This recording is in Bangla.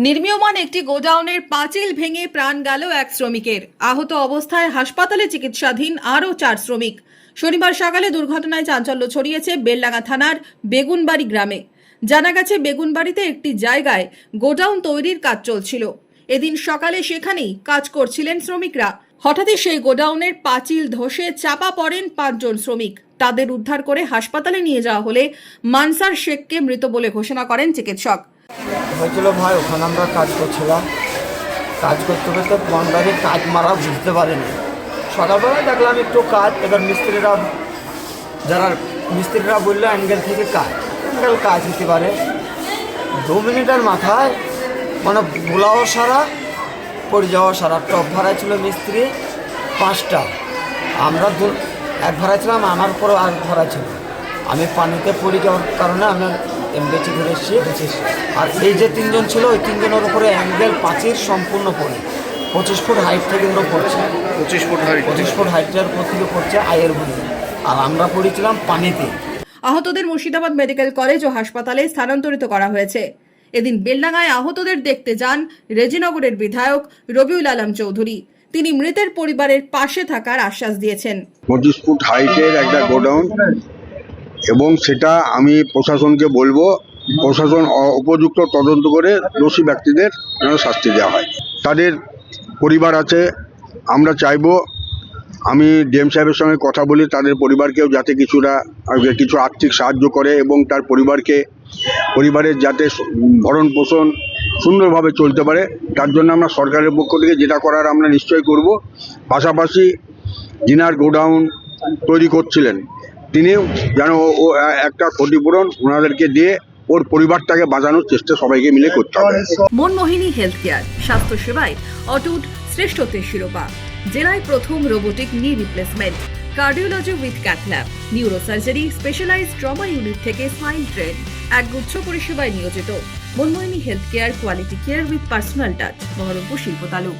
নির্মীয়মান একটি গোডাউনের পাঁচিল ভেঙে প্রাণ গেল এক শ্রমিকের। আহত অবস্থায় হাসপাতালে চিকিৎসাধীন আরও 4 শ্রমিক। শনিবার সকালে দুর্ঘটনায় চাঞ্চল্য ছড়িয়েছে বেলডাঙ্গা থানার বেগুনবাড়ি গ্রামে। জানা গেছে, বেগুনবাড়িতে একটি জায়গায় গোডাউন তৈরির কাজ চলছিল। এদিন সকালে সেখানেই কাজ করছিলেন শ্রমিকরা। হঠাৎই সেই গোডাউনের পাঁচিল ধসে চাপা পড়েন 5 জন শ্রমিক। তাদের উদ্ধার করে হাসপাতালে নিয়ে যাওয়া হলে মানসার শেখকে মৃত বলে ঘোষণা করেন চিকিৎসক। হয়েছিল ভাই, ওখানে আমরা কাজ করছিলাম। কাজ করতে করতে বন্ডারে কাজ মারা বুঝতে পারিনি। সকালবেলায় দেখলাম একটু কাজ, এবার মিস্ত্রিরা বললো অ্যাঙ্গেল থেকে কাজ হতে পারে। 2 মিনিটের মাথায় মানে বোলাও সারা পড়ে যাওয়া সারা। টপ ভাড়া ছিল মিস্ত্রি 5টা, আমরা 1 ভাড়া ছিলাম, আমার পরও 1 ভাড়া ছিল। আমি পানিতে পড়ে যাওয়ার কারণে আমি এমবেচি ধরে এসেছি। আর এই যে 3 জন ছিল, ওই 3 জনের উপরে অ্যাঙ্গেল পাঁচির সম্পূর্ণ পড়ে 25 ফুট হাইট থেকে ওরা পড়ছে। 25 ফুট হাইটের উপর থেকে পড়ছে আয়ের ভূমি। আর আমরা পড়েছিলাম পানিতে। আহতদের মুর্শিদাবাদ মেডিকেল কলেজ ও হাসপাতালে স্থানান্তরিত করা হয়েছে। এদিন বেলডাঙ্গায় আহতদের দেখতে যান রেজিনগরের বিধায়ক রবিউল আলম চৌধুরী। তিনি মৃতের পরিবারের পাশে থাকার আশ্বাস দিয়েছেন। 25 ফুট হাইটের একটা গোডাউন, এবং সেটা আমি প্রশাসনকে বলবো, প্রশাসন উপযুক্ত তদন্ত করে দোষী ব্যক্তিদের যেন শাস্তি দেওয়া হয়। তাদের পরিবার আছে, আমরা চাইবো, আমি ডিএম সাহেবের সঙ্গে কথা বলি, তাদের পরিবারকেও যাতে কিছু আর্থিক সাহায্য করে এবং তার পরিবারের যাতে ভরণ পোষণ সুন্দরভাবে চলতে পারে, তার জন্য আমরা সরকারের পক্ষ থেকে যেটা করার আমরা নিশ্চয়ই করব। পাশাপাশি যিনার গোডাউন তৈরি করছিলেন, তিনিও যেন একটা ক্ষতিপূরণ ওনাদেরকে দিয়ে ওর পরিবারটাকে বাঁচানোর চেষ্টা সবাইকে মিলে করতে হবে। মনমোহিনী হেলথ কেয়ার, স্বাস্থ্য সেবায় অটুট শ্রেষ্ঠত্বের শিরোপা। জেলায় প্রথম robotic knee replacement, cardiology with cath lab, neurosurgery, specialised trauma unit থেকে স্মাইল ট্রেন, একগুচ্ছ পরিষেবায় নিয়োজিত। Manmohini health care, quality care with personal touch, Baharampur শিল্প তালুক।